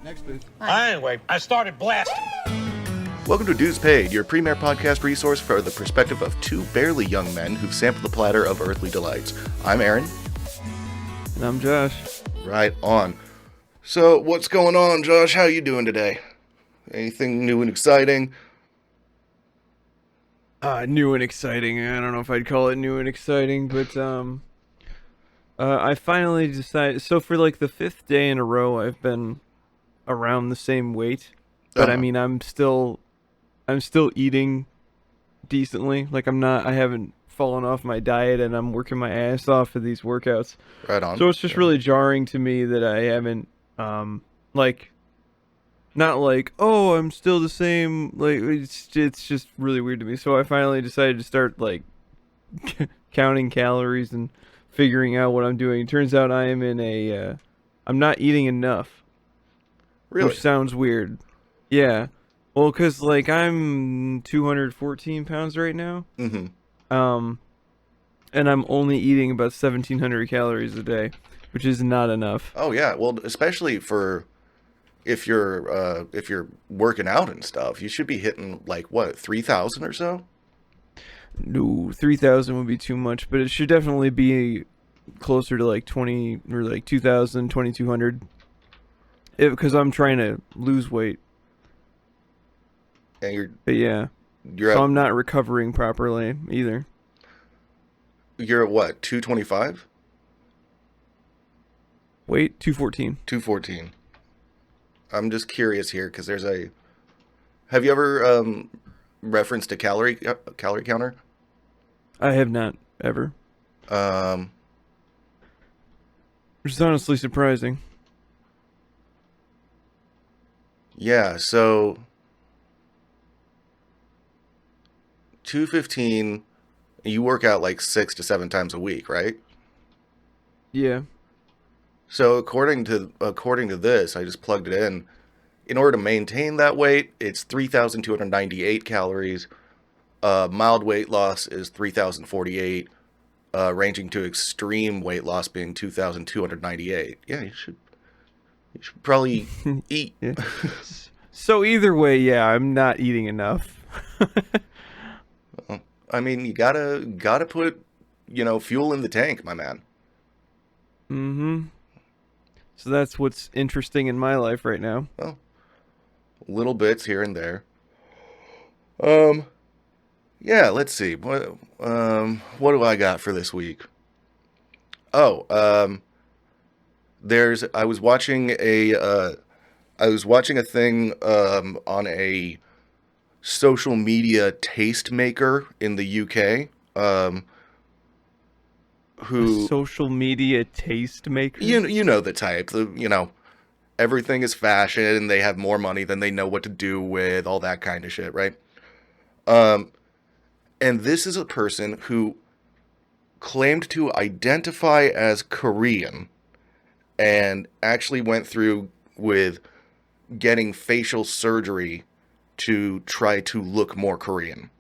Next booth. Anyway, I started blasting. Welcome to Dues Paid, your premier podcast resource for the perspective of two barely young men who've sampled the platter of earthly delights. I'm Aaron. And I'm Josh. Right on. So, what's going on, Josh? How you doing today? Anything new and exciting? New and exciting. I don't know if I'd call it new and exciting, but I finally decided. So for like the 5th day in a row, I've been around the same weight, but I mean, I'm still eating decently. Like I haven't fallen off my diet, and I'm working my ass off for these workouts. Right on. So it's just really jarring to me that I haven't, not like, oh, I'm still the same. Like it's just really weird to me. So I finally decided to start like counting calories and figuring out what I'm doing. It turns out I am I'm not eating enough. Really? Which sounds weird. Yeah. Well, because like I'm 214 pounds right now. Mm-hmm. And I'm only eating about 1,700 calories a day, which is not enough. Oh yeah. Well, especially for if you're working out and stuff, you should be hitting like what, 3,000 or so. No, 3,000 would be too much, but it should definitely be closer to like 20 or like 2,000, 2,200. Because I'm trying to lose weight. And But yeah. So I'm not recovering properly either. You're at what, 225? Weight 214. 214. I'm just curious here because have you ever referenced a calorie counter? I have not ever. Which is honestly surprising. Yeah, so 215. You work out like 6 to 7 times a week, right? Yeah. So according to this, I just plugged it in. In order to maintain that weight, it's 3,298 calories. Mild weight loss is 3,048, ranging to extreme weight loss being 2,298. Yeah, you should probably eat. Yeah. So either way, yeah, I'm not eating enough. I mean, you gotta put, fuel in the tank, my man. Mm-hmm. So that's what's interesting in my life right now. Well, little bits here and there. Yeah, let's see. What do I got for this week? Oh, I was watching a thing on a social media tastemaker in the UK. Who social media tastemaker? You know the type. Everything is fashion. They have more money than they know what to do with, all that kind of shit, right? And this is a person who claimed to identify as Korean and actually went through with getting facial surgery to try to look more Korean.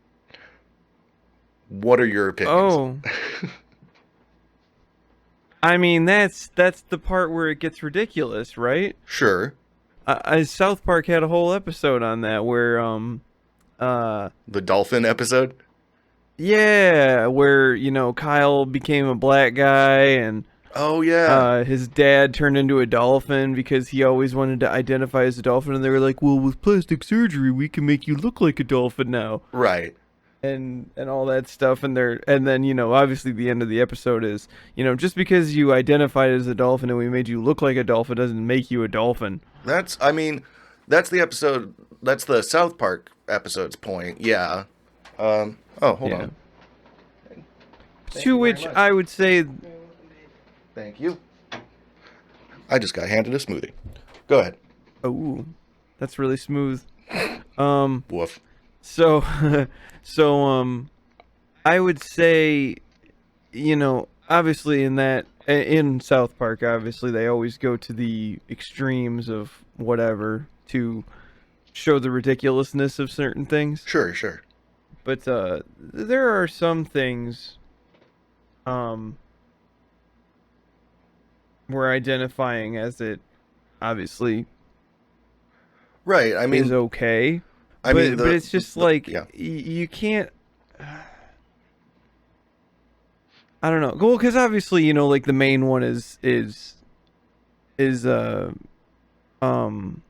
What are your opinions? Oh. I mean, that's the part where it gets ridiculous, right? Sure. South Park had a whole episode on that where the dolphin episode? Yeah, where, Kyle became a black guy and oh yeah. His dad turned into a dolphin because he always wanted to identify as a dolphin, and they were like, "Well, with plastic surgery, we can make you look like a dolphin now." Right. And all that stuff, and then obviously the end of the episode is, just because you identified as a dolphin and we made you look like a dolphin doesn't make you a dolphin. That's the episode. That's the South Park episode's point. Yeah. Hold on. To which I would say, thank you. I just got handed a smoothie. Go ahead. Oh, that's really smooth. Woof. So, I would say, obviously in South Park, obviously they always go to the extremes of whatever to show the ridiculousness of certain things. Sure. But there are some things where identifying as it obviously Right. I is mean, okay. I mean, But it's just like yeah. you can't. I don't know. Well, because obviously, you know, like the main one is um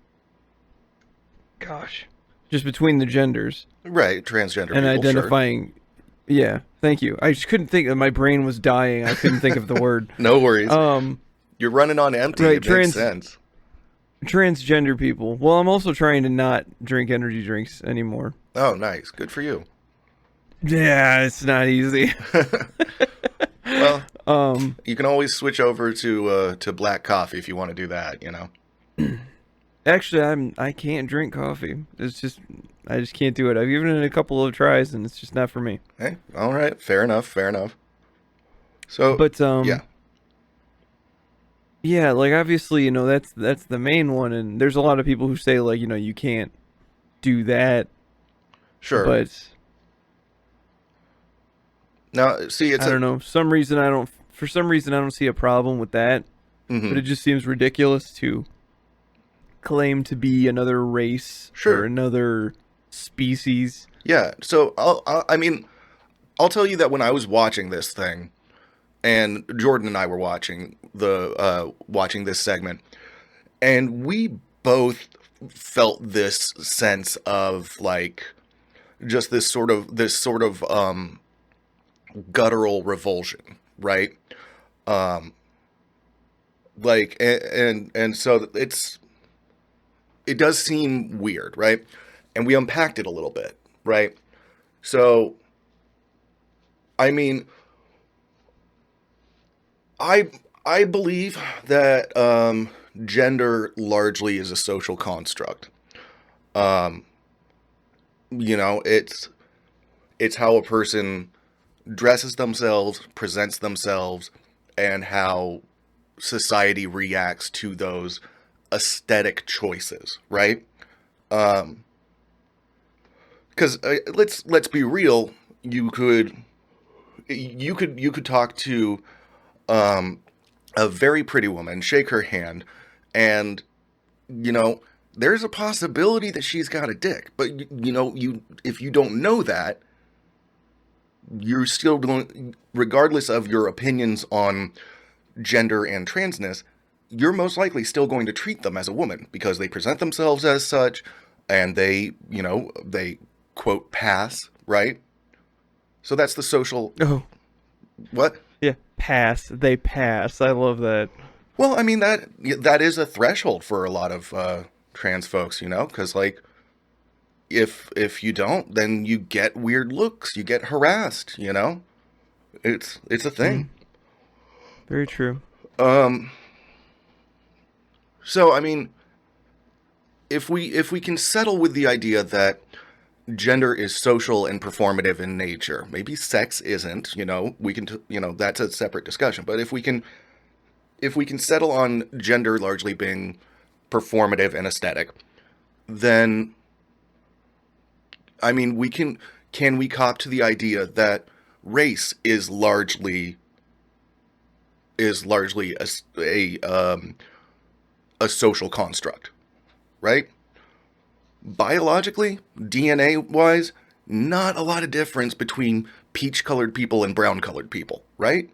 gosh, just between the genders Right. Transgender and people, sure. identifying. Yeah, thank you. I just couldn't think. My brain was dying. I couldn't think of the word. No worries. Um, You're running on empty. right, It makes sense. transgender people. Well, I'm also trying to not drink energy drinks anymore. Oh, nice. Good for you. Yeah, it's not easy. Well, Um, you can always switch over to black coffee if you want to do that, you know. actually, I can't drink coffee. I just can't do it. I've given it a couple of tries, and it's just not for me. Hey, all right. Fair enough. Fair enough. So, But yeah, yeah, like obviously, you know, that's the main one, and there's a lot of people who say like, you know, you can't do that, sure. but Now, see, it's I don't know. For some reason I don't see a problem with that, Mhm. but it just seems ridiculous to claim to be another race Sure. or another species. Yeah. So, I mean, I'll tell you that when I was watching this thing, and Jordan and I were watching this segment, and we both felt this sense of like just this sort of guttural revulsion, right? Um, like and so it does seem weird, right? And we unpacked it a little bit, right? So, I mean, I believe that gender largely is a social construct. Um, you know, it's how a person dresses themselves, presents themselves, and how society reacts to those aesthetic choices, right? Um, because let's be real, you could talk to um a very pretty woman, shake her hand, and you know there's a possibility that she's got a dick. But you know, you if you don't know that, you're still going, regardless of your opinions on gender and transness, you're most likely still going to treat them as a woman because they present themselves as such, and they quote pass, right? So that's the social Oh, what? yeah, pass. They pass. I love that. Well, I mean that is a threshold for a lot of trans folks, you know, because like if you don't, then you get weird looks, you get harassed, you know. It's a thing. Very true. Um. So I mean, if we can settle with the idea that gender is social and performative in nature, maybe sex isn't. You know, we can that's a separate discussion. But if we can settle on gender largely being performative and aesthetic, then I mean can we cop to the idea that race is largely a social construct, right? Biologically, DNA wise, not a lot of difference between peach colored people and brown colored people, right?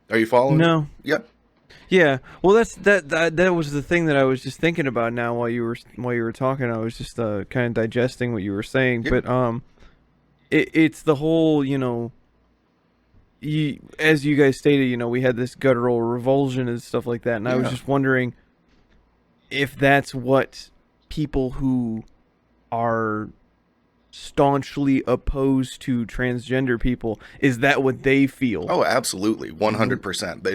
Are you following? No. Yeah. Yeah. Well, that was the thing that I was just thinking about now while you were talking. I was just kind of digesting what you were saying, Yeah. but it's the whole, you know, as you guys stated, you know, we had this guttural revulsion and stuff like that, and I was Yeah. just wondering if that's what people who are staunchly opposed to transgender people, is that what they feel? Oh, absolutely. 100%.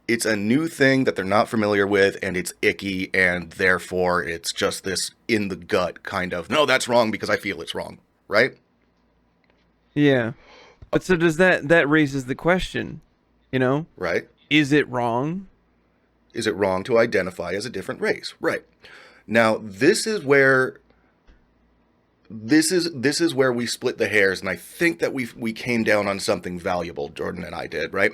It's a new thing that they're not familiar with, and it's icky, and therefore it's just this in the gut kind of, no, that's wrong because I feel it's wrong, right? Yeah. But so does that raises the question, you know, Right? is it wrong? Is it wrong to identify as a different race? Right. Now, this is where we split the hairs, and I think that we came down on something valuable, Jordan and I did, right?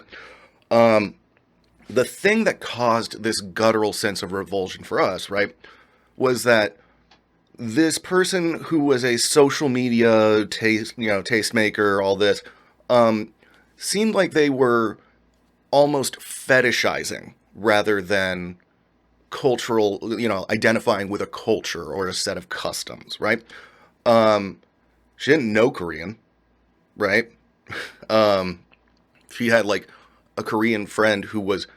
the thing that caused this guttural sense of revulsion for us, right, was that this person who was a social media tastemaker, all this, seemed like they were almost fetishizing rather than cultural, identifying with a culture or a set of customs, right? She didn't know Korean, right? She had like a Korean friend who was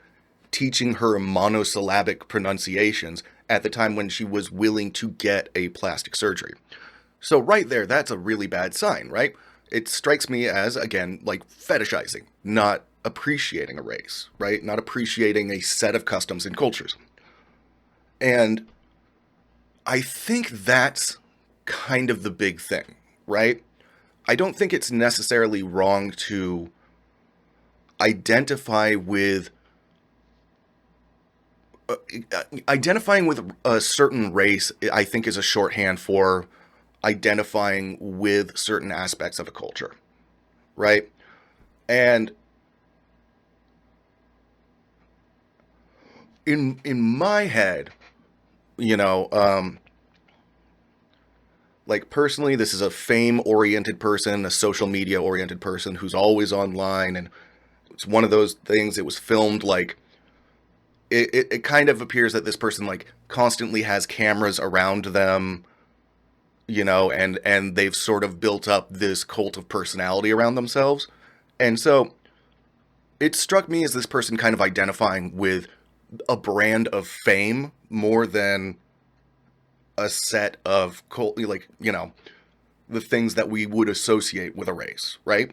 teaching her monosyllabic pronunciations at the time when she was willing to get a plastic surgery. So right there, that's a really bad sign, right? It strikes me as, again, like fetishizing, not appreciating a race, right? Not appreciating a set of customs and cultures. And I think that's kind of the big thing, right? I don't think it's necessarily wrong to identify with identifying with a certain race. I think is a shorthand for identifying with certain aspects of a culture, right? And in my head, like personally, this is a fame-oriented person, a social media-oriented person who's always online, and it's one of those things. It was filmed like it kind of appears that this person like constantly has cameras around them, and they've sort of built up this cult of personality around themselves. And so it struck me as this person kind of identifying with a brand of fame more than a set of cult, like, the things that we would associate with a race, right?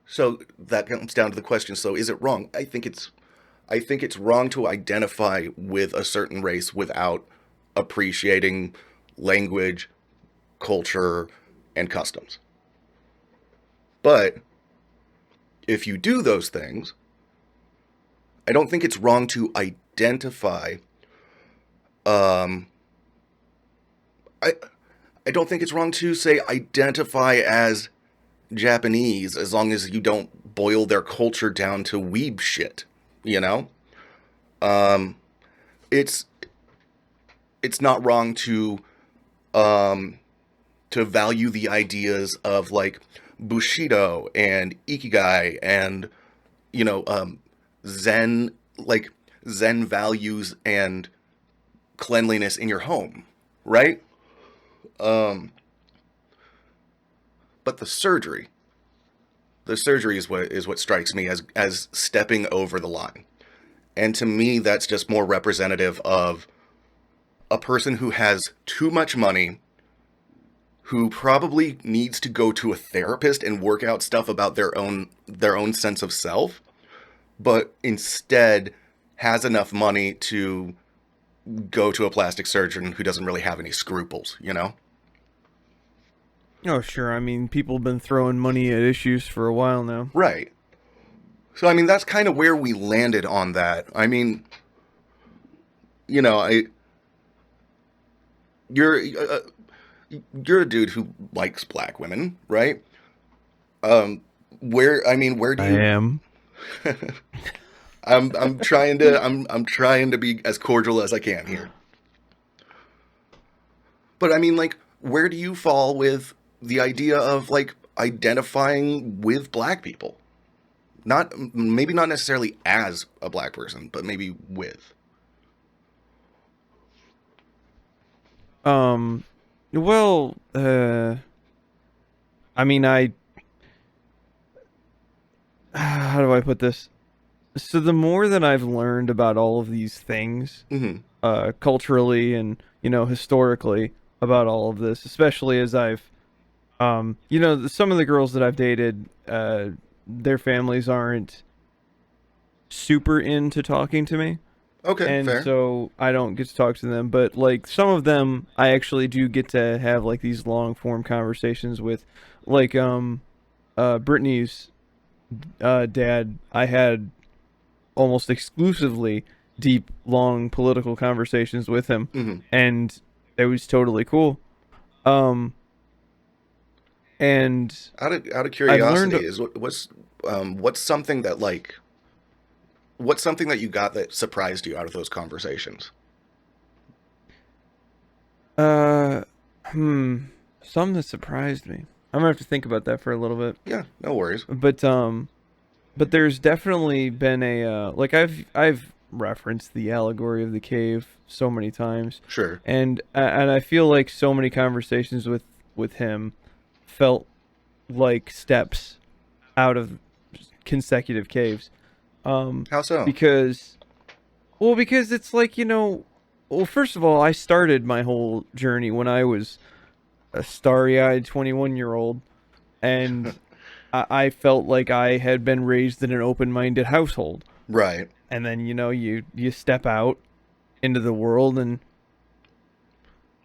So that comes down to the question. So is it wrong? I think it's wrong to identify with a certain race without appreciating language, culture, and customs. But if you do those things, I don't think it's wrong to identify. I don't think it's wrong to say identify as Japanese as long as you don't boil their culture down to weeb shit. It's not wrong to value the ideas of like Bushido and Ikigai and Zen, like Zen values and cleanliness in your home, right? But the surgery is what strikes me as stepping over the line. And to me, that's just more representative of a person who has too much money, who probably needs to go to a therapist and work out stuff about their own sense of self, but instead has enough money to go to a plastic surgeon who doesn't really have any scruples, Oh, sure. I mean, people have been throwing money at issues for a while now. Right. So, I mean, that's kind of where we landed on that. I mean, you're a dude who likes black women, right? Where do I you... am. I'm trying to be as cordial as I can here. But I mean, like, where do you fall with the idea of like identifying with black people? Maybe not necessarily as a black person, but maybe with. Well, I mean, how do I put this? So the more that I've learned about all of these things, culturally and, historically about all of this, especially as I've, some of the girls that I've dated, their families aren't super into talking to me. Okay, And fair. so I don't get to talk to them, but like some of them I actually do get to have like these long form conversations with, like Brittany's dad. I had almost exclusively deep, long political conversations with him, Mm-hmm. and it was totally cool. And Out of learned- curiosity, what's something that what's something that you got that surprised you out of those conversations? Some that surprised me. I'm gonna have to think about that for a little bit. Yeah, no worries. But there's definitely been a like I've referenced the allegory of the cave so many times, Sure. and I feel like so many conversations with him felt like steps out of consecutive caves. How so? Because it's like, well, first of all, I started my whole journey when I was a starry-eyed 21-year-old, and I felt like I had been raised in an open-minded household. Right. And then, you step out into the world, and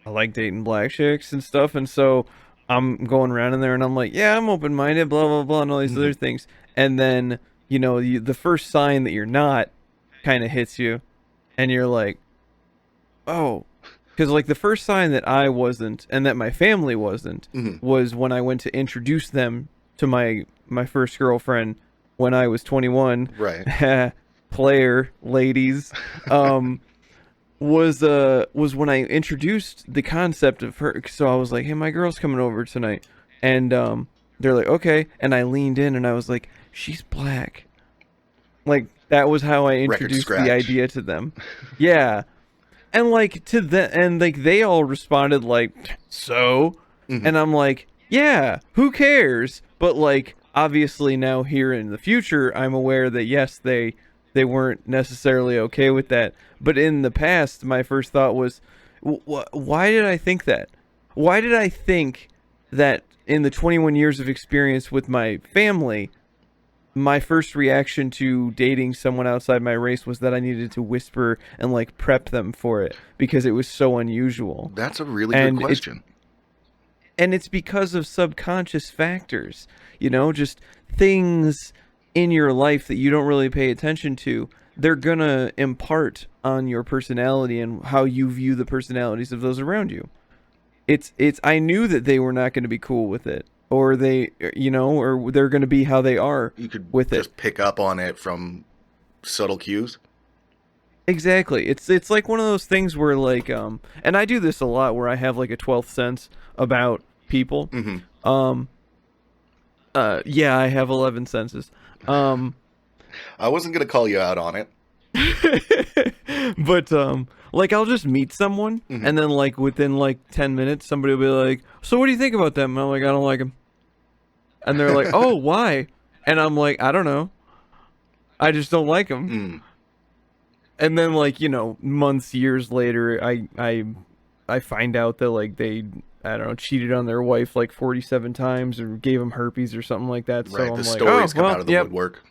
I like dating black chicks and stuff, and so I'm going around in there, and I'm like, yeah, I'm open-minded, blah, blah, blah, and all these other things. And then, the first sign that you're not kind of hits you, and you're like, oh. Because, like, the first sign that I wasn't, and that my family wasn't, was when I went to introduce them to my first girlfriend when I was 21. Right. Player, ladies. Was when I introduced the concept of her. So I was like, hey, my girl's coming over tonight. And they're like, okay. And I leaned in and I was like, she's black. Like, that was how I introduced the idea to them. Yeah. And like they all responded like, so? And I'm like, yeah, who cares? But like, obviously now here in the future, I'm aware that yes, they weren't necessarily okay with that. But in the past, my first thought was, why did I think that? Why did I think that in the 21 years of experience with my family, my first reaction to dating someone outside my race was that I needed to whisper and like prep them for it because it was so unusual. That's a really good question. And it's because of subconscious factors, just things in your life that you don't really pay attention to. They're gonna impart on your personality and how you view the personalities of those around you. I knew that they were not going to be cool with it, or or they're going to be how they are. You could with just pick up on it from subtle cues. Exactly. It's like one of those things where like and I do this a lot where I have like a 12th sense about people. Yeah, I have 11 senses. I wasn't gonna call you out on it. But like I'll just meet someone and then like within like 10 minutes somebody will be like, so what do you think about them? And I'm like, I don't like them. And they're like, oh, why? And I'm like, I don't know, I just don't like them. And then like, months, years later, I find out that like they, I don't know, cheated on their wife like 47 times or gave them herpes or something like that. Right, So I'm the like, stories oh, come well, out of the yep. woodwork.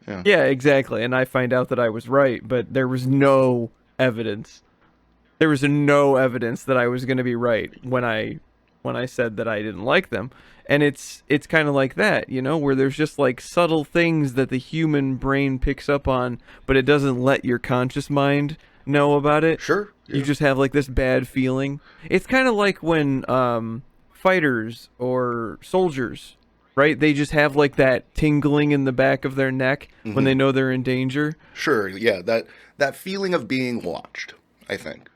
Yeah. Yeah, exactly. And I find out that I was right, but there was no evidence. There was no evidence that I was going to be right when I said that I didn't like them. And it's kind of like that, where there's just like subtle things that the human brain picks up on, but it doesn't let your conscious mind know about it. Sure. Yeah. You just have like this bad feeling. It's kind of like when fighters or soldiers, right? They just have like that tingling in the back of their neck when they know they're in danger. Sure. Yeah. That feeling of being watched, I think.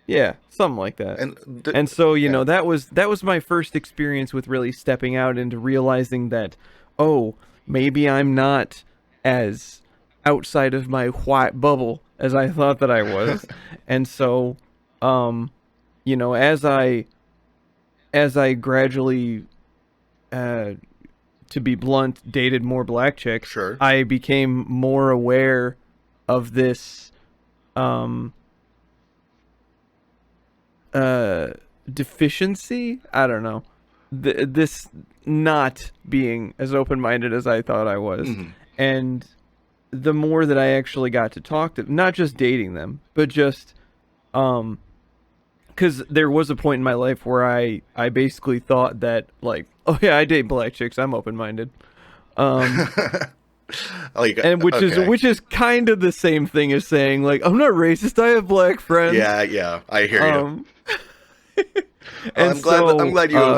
Yeah, something like that. And so, that was my first experience with really stepping out into realizing that, oh, maybe I'm not as outside of my white bubble as I thought that I was. And so, as I gradually, to be blunt, dated more black chicks, Sure. I became more aware of this, deficiency. I don't know. This not being as open-minded as I thought I was. And the more that I actually got to talk to, not just dating them, but just, because there was a point in my life where I basically thought that, like, oh yeah, I date black chicks, I'm open-minded. And which is kind of the same thing as saying like, I'm not racist, I have black friends. Yeah, I hear you. And I'm glad. so,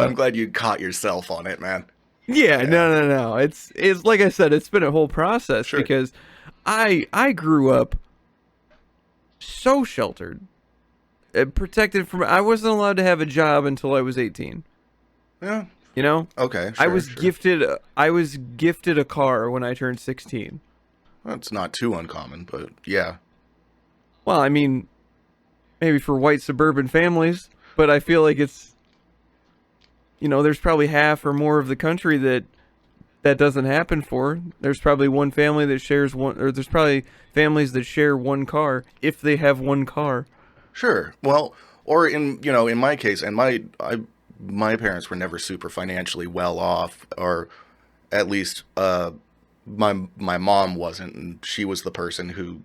I'm glad you caught yourself on it, man. yeah, no. It's like I said, it's been a whole process Sure. because I grew up so sheltered, protected from. I wasn't allowed to have a job until I was 18. Yeah. You know, Okay. I Sure, was sure. gifted. I was gifted a car when I turned 16. That's not too uncommon, but yeah. Well, I mean, maybe for white suburban families, but I feel like it's, there's probably half or more of the country that doesn't happen for. There's probably one family that shares one, or there's probably families that share one car if they have one car. Sure. Well, or in my case, and my parents were never super financially well off, or at least my mom wasn't, and she was the person who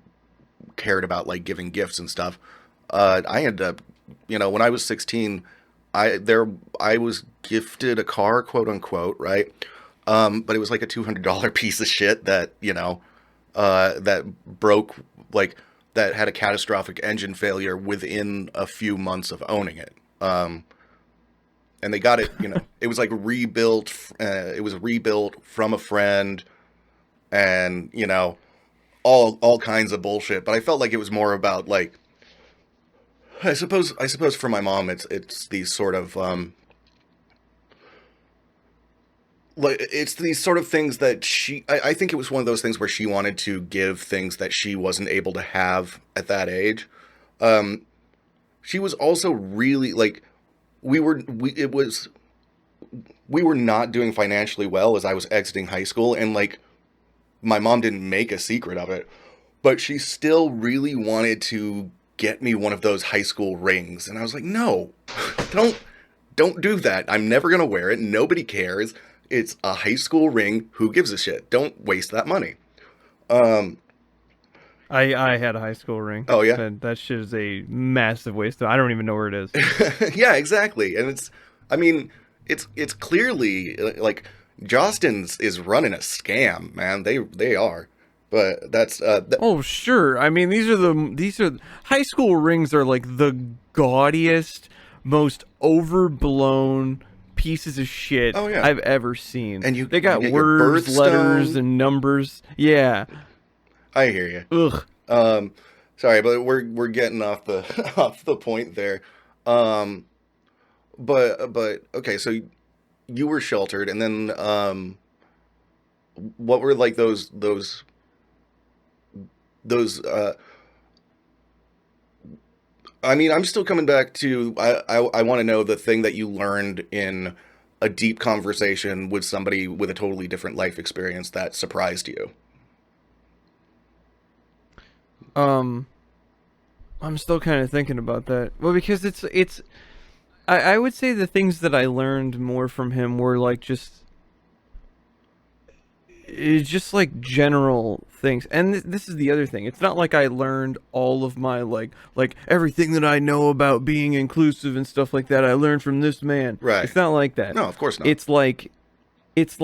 cared about like giving gifts and stuff. I ended up, when I was 16, I was gifted a car, quote unquote, right? But it was like a $200 piece of shit that that broke, like, that had a catastrophic engine failure within a few months of owning it. And they got it, it was like rebuilt. It was rebuilt from a friend, and all kinds of bullshit. But I felt like it was more about like, I suppose for my mom, it's these sort of like, it's these sort of things that I think it was one of those things where she wanted to give things that she wasn't able to have at that age. She was also really like, we were not doing financially well as I was exiting high school, and like, my mom didn't make a secret of it, but she still really wanted to get me one of those high school rings. And I was like, no, don't do that. I'm never going to wear it. Nobody cares. It's a high school ring. Who gives a shit? Don't waste that money. I had a high school ring. Oh, yeah? And that shit is a massive waste. I don't even know where it is. Yeah, exactly. And it's clearly like, Jostens is running a scam, man. They are. But that's Oh, sure. I mean, these are high school rings are like the gaudiest, most overblown pieces of shit Oh, yeah. I've ever seen. And they got you get your words, letters, birthstone. and numbers. Yeah. I hear you. Ugh. Sorry, but we're getting off the off the point there. But okay, so you were sheltered, and then what were like those I mean, I'm still coming back to, I want to know the thing that you learned in a deep conversation with somebody with a totally different life experience that surprised you. I'm still kind of thinking about that. Well, because I would say the things that I learned more from him were like just like general things. And this is the other thing. It's not like I learned all of my like everything that I know about being inclusive and stuff like that I learned from this man. Right. It's not like that. No, of course not. It's like it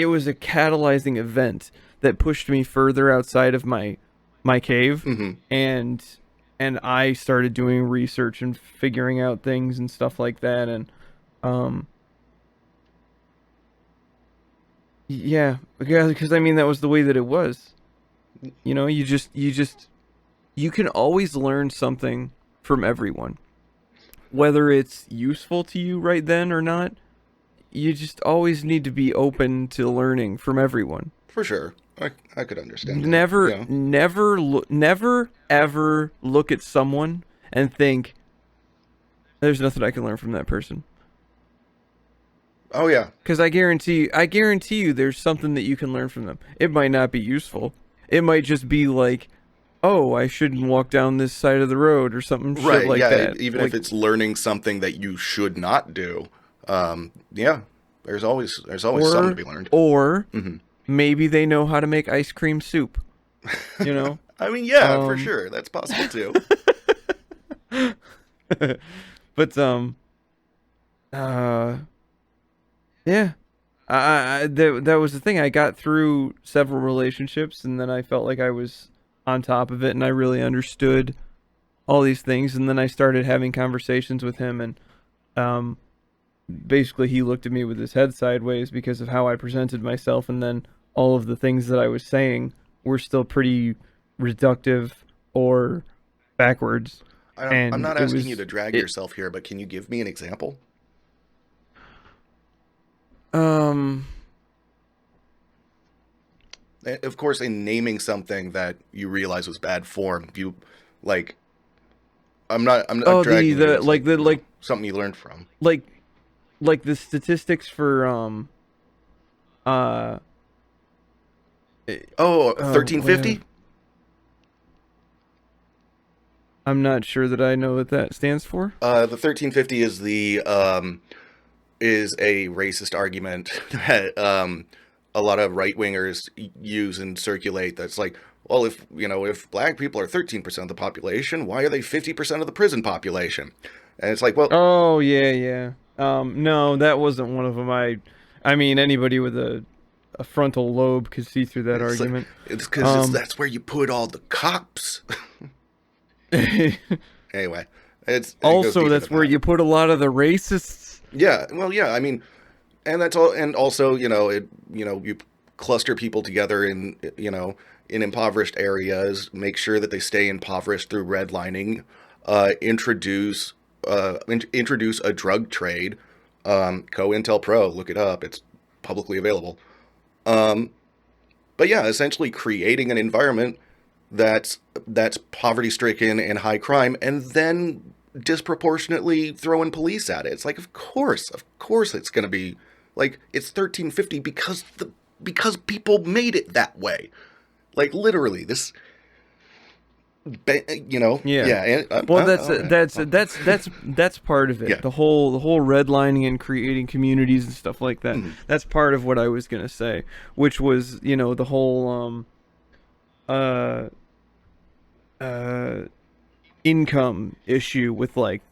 was a catalyzing event that pushed me further outside of my cave. Mhm. And I started doing research and figuring out things and stuff like that. And yeah, because I mean, that was the way that it was. You can always learn something from everyone, whether it's useful to you right then or not. You just always need to be open to learning from everyone. For sure. I could understand that. Never, Yeah. never ever look at someone and think, there's nothing I can learn from that person. Oh, yeah. Because I guarantee you there's something that you can learn from them. It might not be useful. It might just be like, oh, I shouldn't walk down this side of the road or something Right. shit like Yeah. that. Even Like, if it's learning something that you should not do. Yeah. There's always something to be learned. Or Mhm. maybe they know how to make ice cream soup. You know? I mean, yeah, for Um, sure. That's possible too. But yeah, that was the thing. I got through several relationships, and then I felt like I was on top of it, and I really understood all these things, and then I started having conversations with him, and um, basically he looked at me with his head sideways because of how I presented myself, and then all of the things that I was saying were still pretty reductive or backwards, I'm and not it asking you was to drag it. yourself here, but can you give me an example? Um, Of course, in naming something that you realize was bad form, you like. I'm not oh, dragging you. the It's like, like the something you learned from. like like the statistics for uh Oh, oh, well, 1350. I'm not sure that I know what that stands for. The 1350 is a racist argument that a lot of right wingers use and circulate. That's like, well, if black people are 13% of the population, why are they 50% of the prison population? And it's like, well, Oh yeah, yeah. No, that wasn't one of them. I mean, anybody with a frontal lobe could see through that it's like argument. it's because Um, that's where you put all the cops. Anyway, it goes also, deeper than that's where that. you put a lot of the racists. Yeah, well, yeah. I mean, and that's all. And also, you cluster people together in impoverished areas, make sure that they stay impoverished through redlining, introduce introduce a drug trade. COINTELPRO, look it up, it's publicly available. But yeah, essentially creating an environment that's poverty stricken and high crime, and then disproportionately throwing police at it. It's like, of course, it's gonna be like it's 1350 because people made it that way. Like literally, Yeah. yeah. And, Well, all right. that's part of Yeah. it. The whole redlining and creating communities and stuff like that. Mhm. That's part of what I was gonna say, which was the whole uh uh income issue with like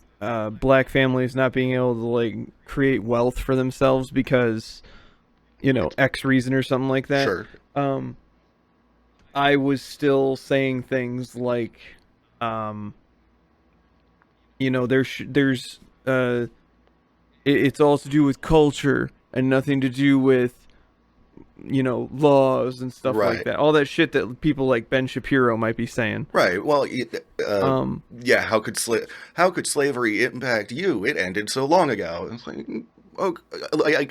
black families not being able to like create wealth for themselves because X reason or something like that. Sure. Um, I was still saying things like, um, there's it's all to do with culture and nothing to do with laws and stuff like Right. that. All that shit that people like Ben Shapiro might be saying. Right. Well, Um, yeah. How could slavery impact you? It ended so long ago. It's like, oh,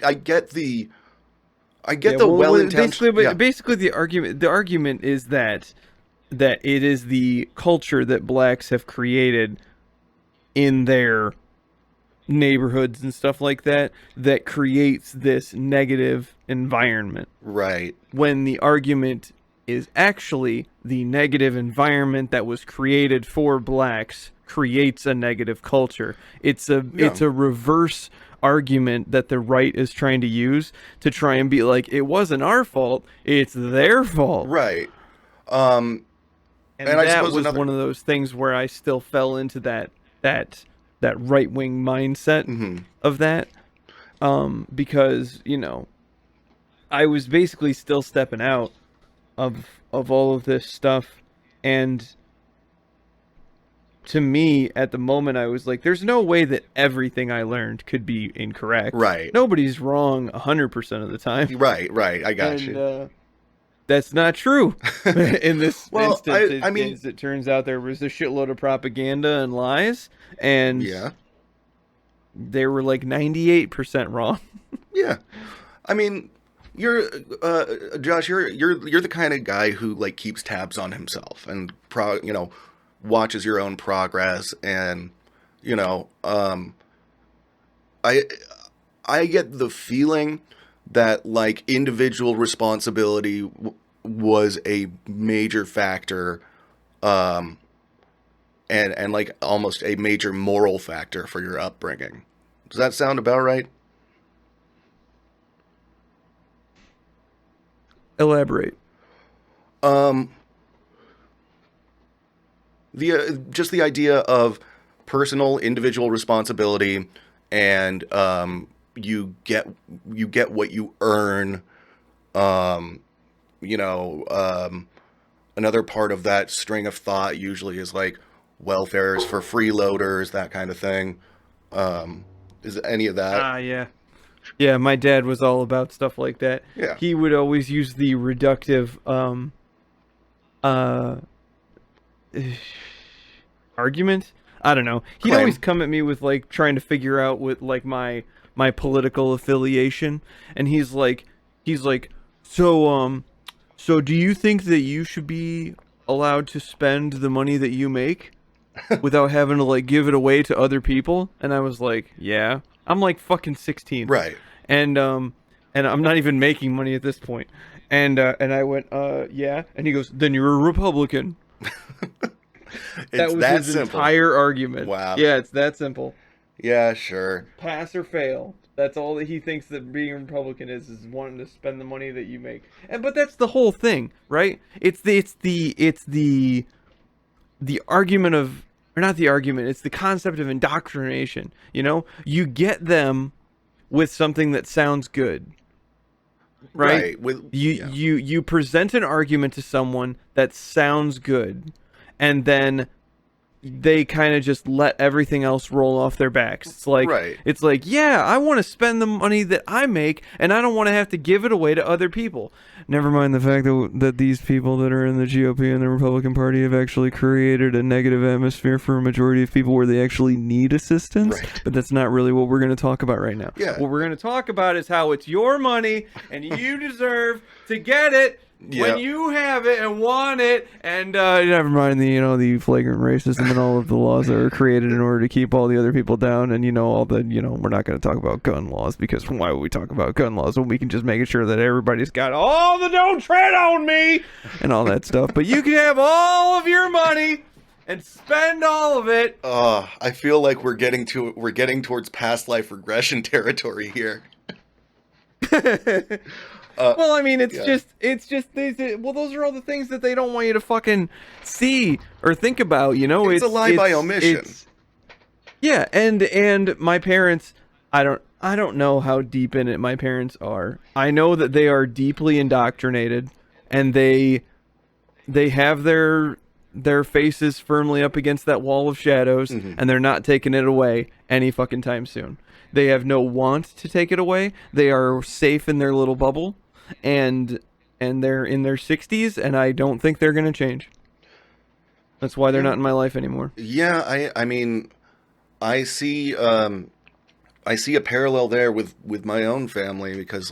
I get the yeah, well, well-intentioned. Yeah. basically the argument is that it is the culture that blacks have created in their neighborhoods and stuff like that that creates this negative environment, Right. when the argument is actually the negative environment that was created for blacks creates a negative culture. It's a Yeah. it's a reverse argument that the right is trying to use to try and be like, it wasn't our fault, it's their fault. Right. Um. And And I that suppose was another. one of those things where I still fell into that that right wing mindset Mhm. of that. Because, I was basically still stepping out of all of this stuff, and to me at the moment I was like, there's no way that everything I learned could be incorrect. Right. Nobody's wrong 100% of the time. Right. Right. I got And you. that's not true in this Well, instance. I mean, As it turns out, there was a shitload of propaganda and lies, and yeah. they were like 98% wrong. Yeah. I mean, you're Josh, you're the kind of guy who like keeps tabs on himself and watches your own progress, and you know, I I get the feeling that like individual responsibility was a major factor, um and like almost a major moral factor for your upbringing. Does that sound about right? Elaborate. Um the just the idea of personal individual responsibility, and you get what you earn. um you know um Another part of that string of thought usually is like, welfare is for freeloaders, that kind of thing. Is any of that? Ah, yeah. Yeah, my dad was all about stuff like that. Yeah. He would always use the reductive uh argument. I don't know. He'd Claim. always come at me with like trying to figure out what like my political affiliation, and he's like, so do you think that you should be allowed to spend the money that you make without having to like give it away to other people? And I was like, yeah. I'm like fucking 16. Right. And I'm not even making money at this point. And I went, yeah. And he goes, then you're a Republican. It's That was that his simple. entire argument. Wow. Yeah, it's that simple. Yeah, sure. Pass or fail. That's all that he thinks that being a Republican is wanting to spend the money that you make. But that's the whole thing, right? It's the argument of, or not the argument, it's the concept of indoctrination. You know, you get them with something that sounds good. Right? You present an argument to someone that sounds good, and then they kind of just let everything else roll off their backs. It's like, Right. it's like, yeah, I want to spend the money that I make, and I don't want to have to give it away to other people. Never mind the fact that these people that are in the GOP and the Republican Party have actually created a negative atmosphere for a majority of people where they actually need assistance. Right. But that's not really what we're going to talk about right now. Yeah. What we're going to talk about is how it's your money, and you deserve to get it Yeah. when you have it and want it. And never mind the flagrant racism and all of the laws that are created in order to keep all the other people down. And all the we're not going to talk about gun laws, because why would we talk about gun laws when we can just make sure that everybody's got all the don't tread on me and all that stuff. But you can have all of your money and spend all of it. I feel like we're getting towards past life regression territory here. Well, I mean, it's yeah. just those are all the things that they don't want you to fucking see or think about, It's a lie by omission. Yeah, and my parents, I don't know how deep in it my parents are. I know that they are deeply indoctrinated, and they have their faces firmly up against that wall of shadows, and they're not taking it away any fucking time soon. They have no want to take it away. They are safe in their little bubble, and they're in their 60s, and I don't think they're going to change. That's why they're not in my life anymore. Yeah, I mean, I see a parallel there with my own family, because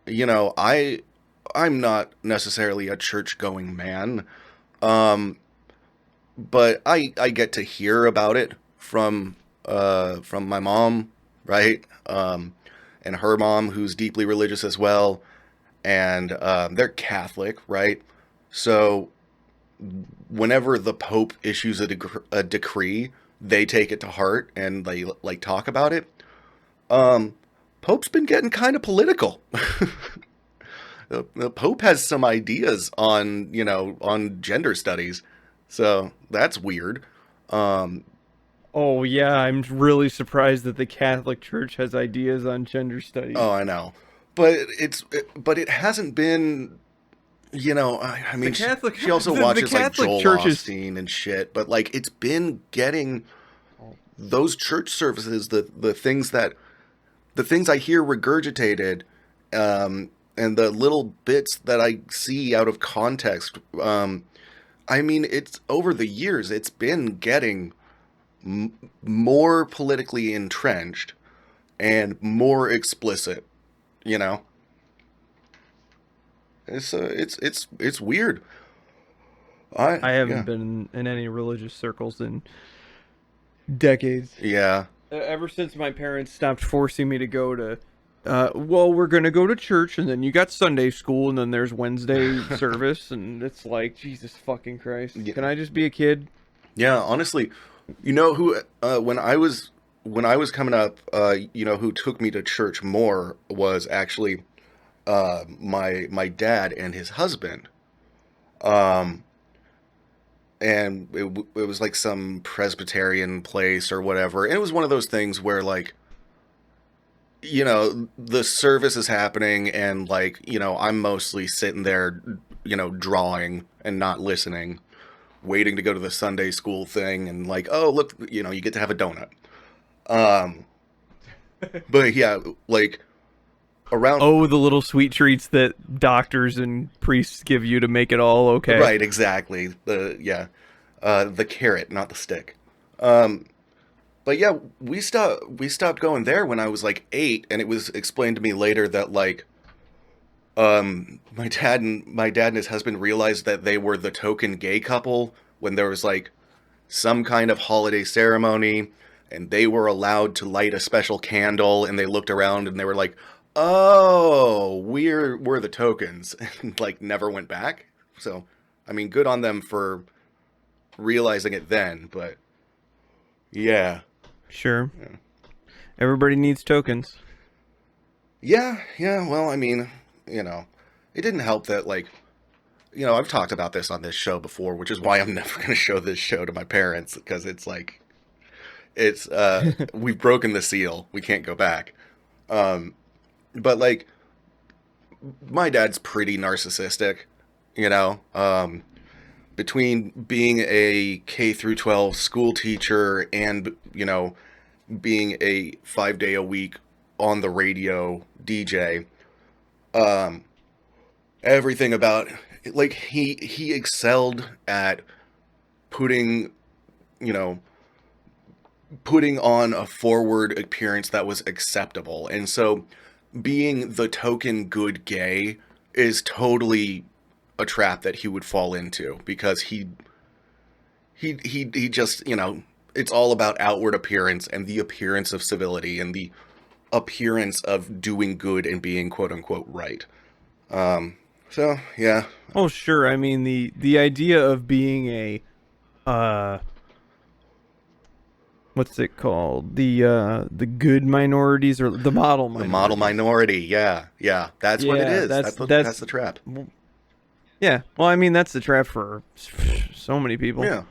I'm not necessarily a church-going man, but I get to hear about it from my mom, right? And her mom, who's deeply religious as well, and they're Catholic, right? So whenever the Pope issues a decree, they take it to heart and they talk about it. Pope's been getting kind of political. The Pope has some ideas on gender studies, so that's weird. Oh yeah, I'm really surprised that the Catholic Church has ideas on gender studies. Oh, I know, but it hasn't been. I mean, Catholic- she also the watches Catholic Joel Church is- Osteen and shit. But it's been getting those church services, the things I hear regurgitated, and the little bits that I see out of context. I mean, it's over the years, it's been getting more politically entrenched and more explicit. It's weird. I haven't been in any religious circles in decades. Yeah. Ever since my parents stopped forcing me to go to, we're gonna go to church, and then you got Sunday school, and then there's Wednesday service, and it's like, Jesus fucking Christ. Yeah. Can I just be a kid? Yeah, honestly, who when I was coming up, who took me to church more was actually my dad and his husband. And it was like some Presbyterian place or whatever. And it was one of those things where the service is happening and I'm mostly sitting there, drawing and not listening. waiting to go to the Sunday school thing, and like, oh look, you get to have a donut. Um, but yeah, like around. Oh, the little sweet treats that doctors and priests give you to make it all okay. Right, exactly. The carrot, not the stick. But yeah, we stopped going there when I was like 8, and it was explained to me later that like my dad and his husband realized that they were the token gay couple when there was like some kind of holiday ceremony, and they were allowed to light a special candle, and they looked around and they were like, "Oh, we're the tokens," and like never went back. So, I mean, good on them for realizing it then, but yeah. Sure. Yeah. Everybody needs tokens. Yeah, well, I mean, it didn't help that, like, I've talked about this on this show before, which is why I'm never going to show this show to my parents, because it's like, we've broken the seal. We can't go back. But, like, my dad's pretty narcissistic, between being a K through 12 school teacher and, being a 5-day a week on the radio DJ, everything about, like, he excelled at putting on a forward appearance that was acceptable. And so being the token good gay is totally a trap that he would fall into, because he just, it's all about outward appearance and the appearance of civility and the appearance of doing good and being quote unquote right. So yeah. Oh sure. I mean the idea of being a what's it called? The good minorities, or the model minority. The model minority, yeah. That's what it is. That's the trap. Yeah. Well, I mean, that's the trap for so many people. Yeah.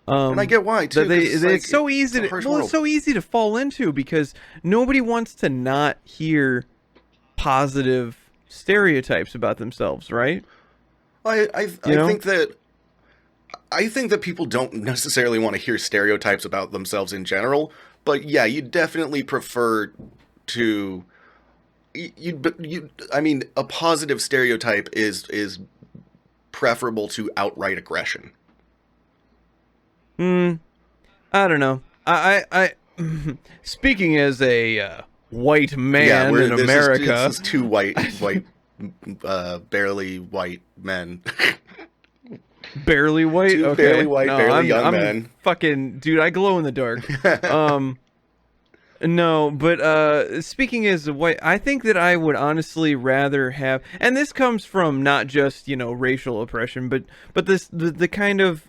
And I get why too. It's so easy. It's so easy to fall into, because nobody wants to not hear positive stereotypes about themselves, right? I think that people don't necessarily want to hear stereotypes about themselves in general, but yeah, you definitely prefer to. I mean, a positive stereotype is preferable to outright aggression. I don't know. I speaking as a white man in America, this is two white, barely white men. Barely white? Two okay. barely white, no, barely young I'm men. Fucking dude, I glow in the dark. No, but speaking as a white, I think that I would honestly rather have, and this comes from not just, racial oppression, but the kind of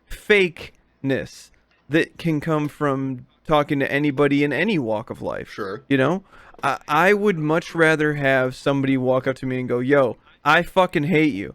fakeness that can come from talking to anybody in any walk of life. Sure. I would much rather have somebody walk up to me and go, "Yo, I fucking hate you,"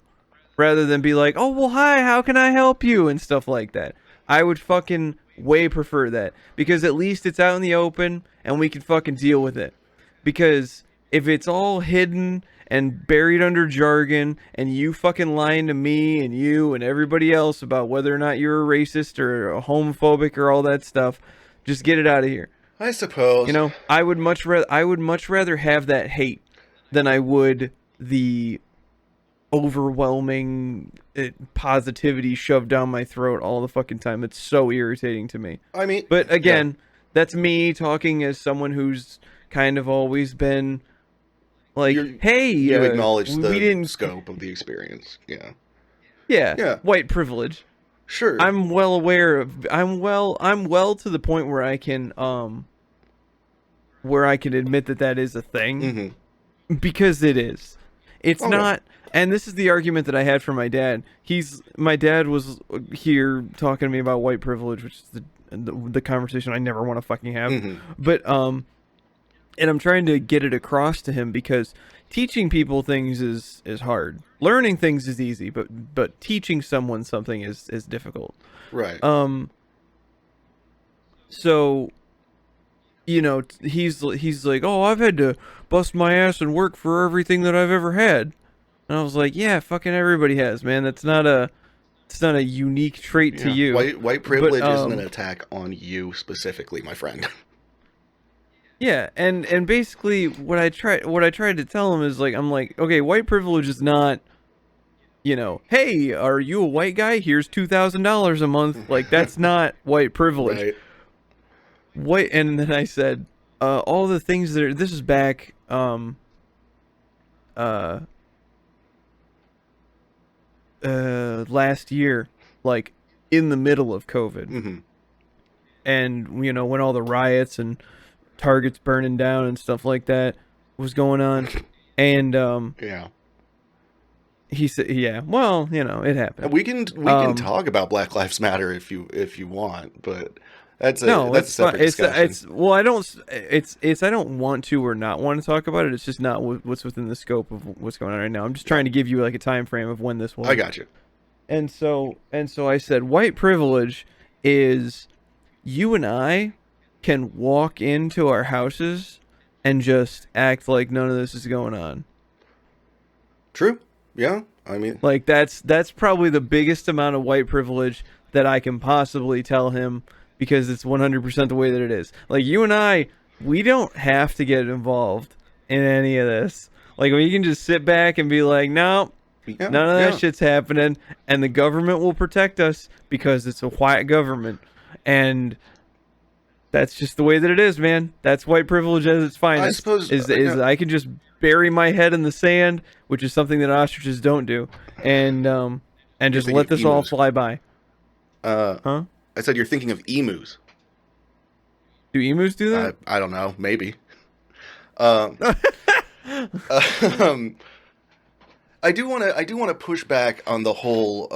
rather than be like, "Oh, well, hi, how can I help you?" and stuff like that. I would fucking way prefer that, because at least it's out in the open and we can fucking deal with it. Because if it's all hidden and buried under jargon, and you fucking lying to me and you and everybody else about whether or not you're a racist or a homophobic or all that stuff, just get it out of here. I suppose. I would much rather have that hate than I would the overwhelming positivity shoved down my throat all the fucking time. It's so irritating to me. I mean, but again, that's me talking as someone who's kind of always been like, hey, you acknowledge the scope of the experience. Yeah. White privilege. Sure. I'm well aware of. I'm well to the point where I can admit that is a thing. Mm-hmm. Because it is. It's not. And this is the argument that I had for my dad. My dad was here talking to me about white privilege, which is the conversation I never want to fucking have. Mm-hmm. But and I'm trying to get it across to him, because teaching people things is hard. Learning things is easy, but teaching someone something is difficult. Right. So, he's like, "Oh, I've had to bust my ass and work for everything that I've ever had." And I was like, "Yeah, fucking everybody has, man. That's not a it's not a unique trait to you. White privilege isn't an um, attack on you specifically, my friend. Yeah, and basically what I tried to tell him is like I'm like, okay, white privilege is not, hey, are you a white guy? Here's $2,000 a month. Like that's not white privilege. Right. White, and then I said, all the things that this is back, uh, last year, like in the middle of COVID, Hmm. and when all the riots and Targets burning down and stuff like that was going on, and Yeah. he said, yeah, well, it And happened. we can talk about Black Lives Matter if you want, but No, that's a it's fine. separate discussion. It's well, I don't. It's I don't want to or not want to talk about it. It's just not what's within the scope of what's going on right now. I'm just trying to give you like a time frame of when this was. I got you. And so I said, white privilege is you and I can walk into our houses and just act like none of this is going on. True. Yeah. I mean, Like that's probably the biggest amount of white privilege that I can possibly tell him, because it's 100% the way that it is. Like you and I, we don't have to get involved in any of this. Like we can just sit back and be like, no, yeah, none of that yeah. shit's happening, and the government will protect us because it's a white government, and that's just the way that it is, man. That's white privilege at its finest. suppose, Is yeah. I can just bury my head in the sand, which is something that ostriches don't do, and just thinking let of this all emus. fly by. Uh, Huh? I said you're thinking of emus. Do emus do that? I don't know. Maybe. Um, um, I do want to push back on the whole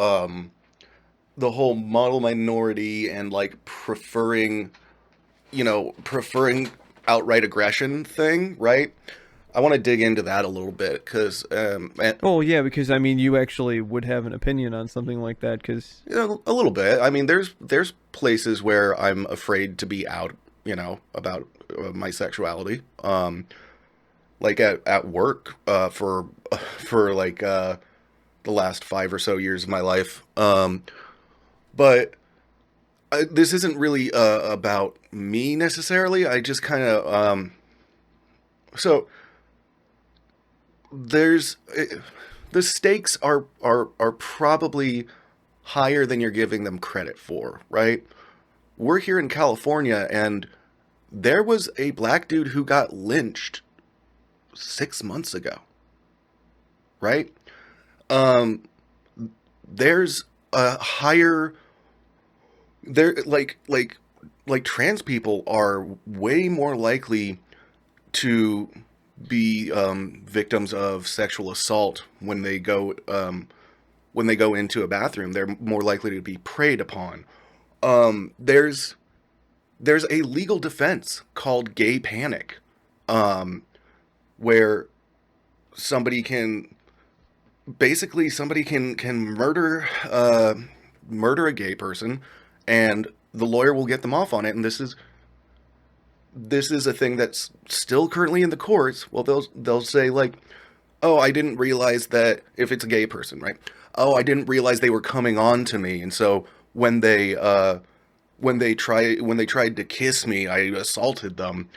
model minority and like preferring outright aggression thing, right? I want to dig into that a little bit because Oh yeah, because I mean, you actually would have an opinion on something like that, because a little bit. I mean, there's places where I'm afraid to be out, about my sexuality. Like at work, for like the last 5 or so years of my life. But this isn't really about me necessarily. I just kind of so there's the stakes are probably higher than you're giving them credit for, right? We're here in California, and there was a black dude who got lynched 6 months ago, right? Um, there's a higher there like trans people are way more likely to be victims of sexual assault when they go into a bathroom. They're more likely to be preyed upon. There's a legal defense called gay panic, where somebody can can murder a gay person, and the lawyer will get them off on it. And this is a thing that's still currently in the courts. Well, they'll say like, oh, I didn't realize that, if it's a gay person, right? Oh, I didn't realize they were coming on to me, and so when they tried to kiss me, I assaulted them.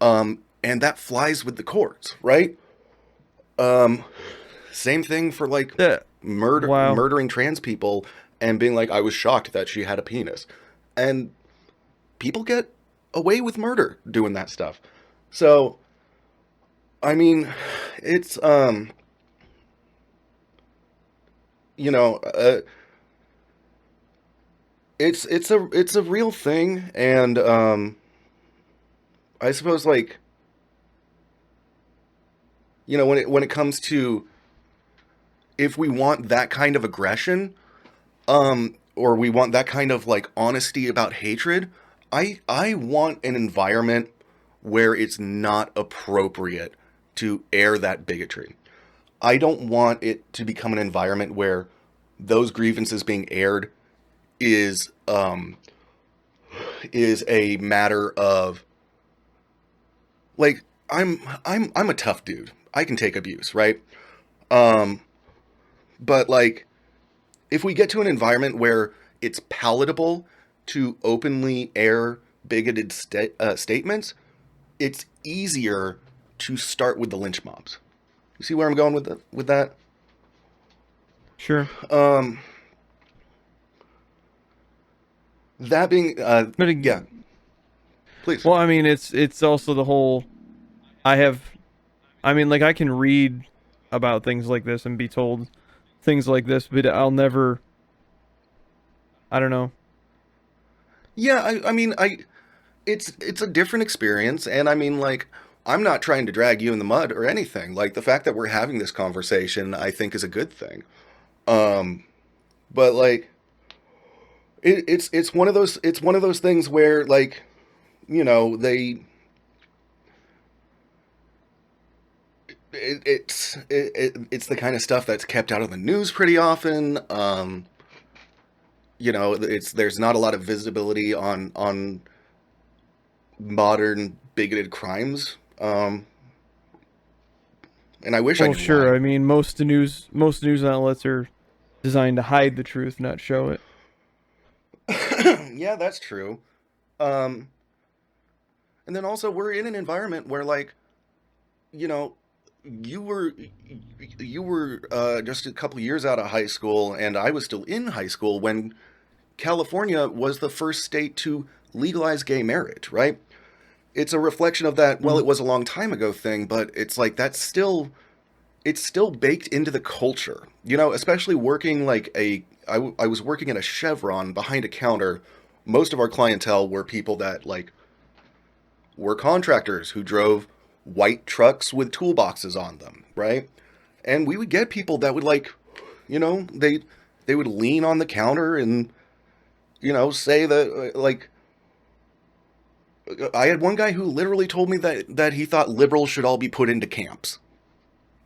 And that flies with the courts, right? Same thing for like yeah, wow. murdering trans people and being like, I was shocked that she had a penis. And people get away with murder doing that stuff. So, I mean, it's, you know, it's a real thing. And, I suppose like, when it comes to, if we want that kind of aggression, or we want that kind of like honesty about hatred, I want an environment where it's not appropriate to air that bigotry. I don't want it to become an environment where those grievances being aired is a matter of like, I'm a tough dude. I can take abuse, right? But like, if we get to an environment where it's palatable to openly air bigoted statements, it's easier to start with the lynch mobs. You see where I'm going with that? Sure. That being, But yeah, please. well, I mean, it's also the whole. I mean, like I can read about things like this and be told things like this, but I'll never. I don't know. Yeah, I mean, it's a different experience, and I mean, like, I'm not trying to drag you in the mud or anything. Like, the fact that we're having this conversation, I think, is a good thing. But like, it's one of those things where, like, you know, it's the kind of stuff that's kept out of the news pretty often. You know, there's not a lot of visibility on modern bigoted crimes. And I wish I Well, knew sure. why. I mean, most news outlets are designed to hide the truth, not show it. Yeah, that's true. Um, and then also we're in an environment where, like, you know, you were you were just a couple years out of high school, and I was still in high school when California was the first state to legalize gay marriage, right? It's a reflection of that, well, Mm. it was a long time ago thing, but it's like it's still baked into the culture. You know, especially working like I was working at a Chevron behind a counter. Most of our clientele were people that like were contractors who drove white trucks with toolboxes on them, right? And we would get people that would like, you know, they would lean on the counter and, you know, say that like I had one guy who literally told me that he thought liberals should all be put into camps.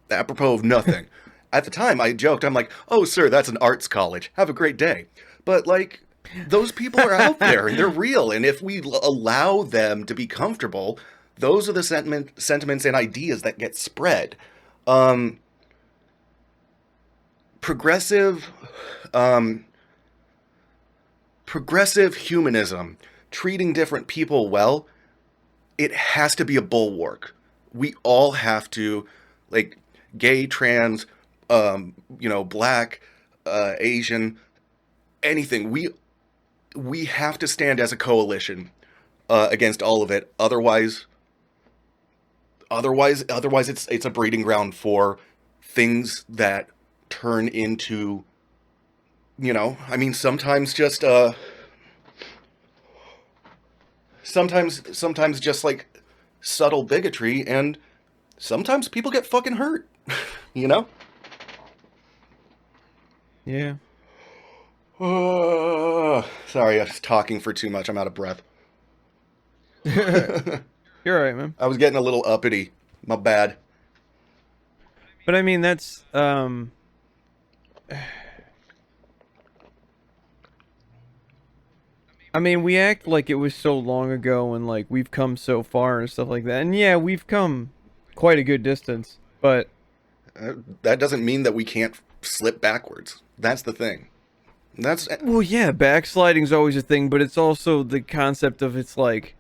Apropos of nothing. At the time, I joked, I'm like, oh, sir, that's an arts college. Have a great day. But, like, those people are out there and they're real. And if we allow them to be comfortable, those are the sentiments and ideas that get spread. Um, progressive, um, progressive humanism, treating different people well, it has to be a bulwark. We all have to, like, gay, trans, you know, black, Asian, anything. We have to stand as a coalition against all of it. Otherwise, it's a breeding ground for things that turn into, you know, I mean, sometimes just sometimes just like subtle bigotry, and sometimes people get fucking hurt. You know. Yeah. Sorry, I was talking for too much. I'm out of breath. You're all right, man. I was getting a little uppity. My bad. But I mean, that's I mean, we act like it was so long ago and like we've come so far and stuff like that. And yeah, we've come quite a good distance. But That doesn't mean that we can't slip backwards. That's the thing. That's well, yeah, backsliding's always a thing, but it's also the concept of it's like,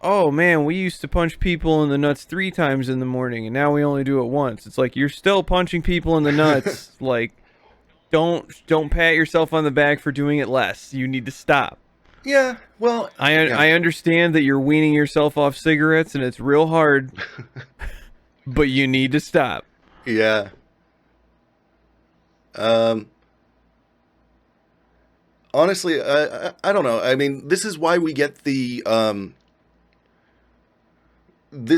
oh man, we used to punch people in the nuts 3 times in the morning and now we only do it once. It's like you're still punching people in the nuts. Like don't pat yourself on the back for doing it less. You need to stop. yeah. Well, yeah. I understand that you're weaning yourself off cigarettes and it's real hard, but you need to stop. Yeah. Honestly, I don't know. I mean, this is why we get this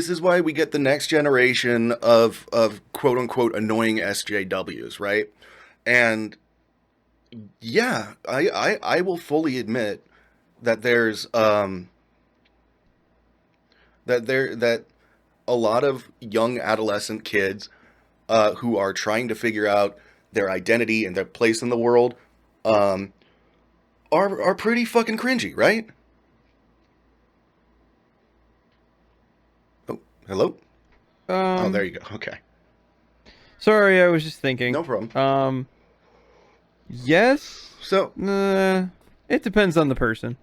is why we get the next generation of quote unquote annoying SJWs, right? And yeah, I will fully admit that there's that a lot of young adolescent kids who are trying to figure out their identity and their place in the world are pretty fucking cringy, right? Oh, hello? Oh, there you go. Okay. Sorry, I was just thinking. No problem. Yes. So, It depends on the person.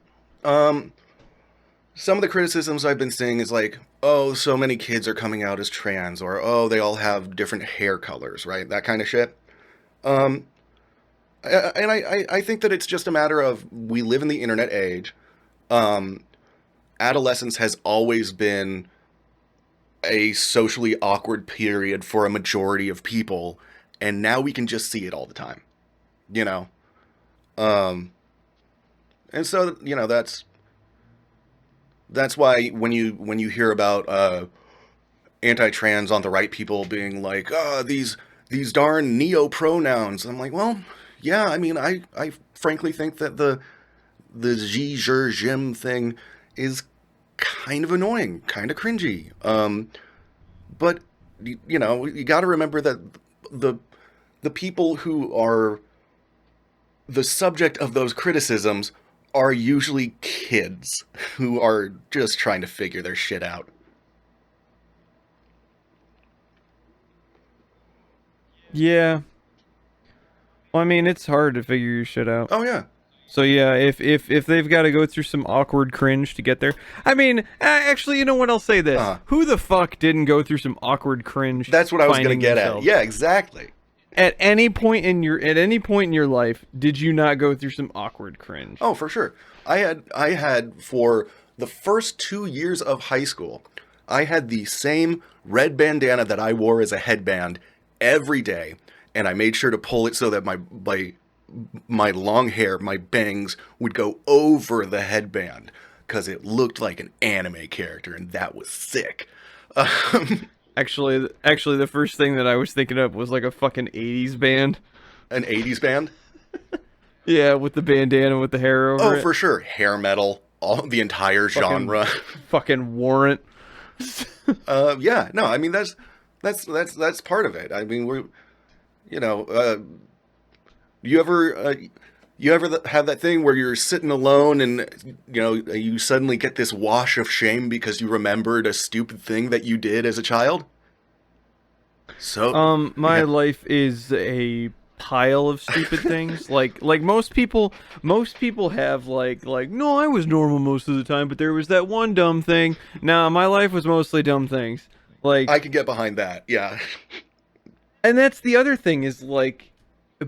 some of the criticisms I've been seeing is like, oh, so many kids are coming out as trans, or oh, they all have different hair colors, right? That kind of shit. And I think that it's just a matter of we live in the internet age. Adolescence has always been a socially awkward period for a majority of people, and now we can just see it all the time, you know. And so that's why when you hear about anti-trans on the right people being like, these darn neo pronouns, I'm like, well, yeah, I mean, I frankly think that the Xi Zher Jim thing is kind of annoying, kind of cringy. But you got to remember that the people who are the subject of those criticisms are usually kids who are just trying to figure their shit out. Yeah. Well, I mean, it's hard to figure your shit out. Oh yeah. So yeah, if they've got to go through some awkward cringe to get there, I mean, actually, you know what? I'll say this: who the fuck didn't go through some awkward cringe? That's what I was gonna finding get themselves? at. Yeah, exactly. At any point in your life, did you not go through some awkward cringe? Oh, for sure. I had for the first 2 years of high school, I had the same red bandana that I wore as a headband every day, and I made sure to pull it so that my long hair, my bangs, would go over the headband because it looked like an anime character, and that was sick. Actually, the first thing that I was thinking of was like a fucking 80s band. An 80s band? Yeah, with the bandana with the hair over Oh, it. for sure. Hair metal, all the entire genre. Fucking Warrant. Yeah, no, I mean that's part of it. I mean, you ever have that thing where you're sitting alone and you suddenly get this wash of shame because you remembered a stupid thing that you did as a child? So My yeah. life is a pile of stupid things. Like most people have like no, I was normal most of the time, but there was that one dumb thing. Nah, my life was mostly dumb things. Like, I could get behind that. Yeah. and that's the other thing is like,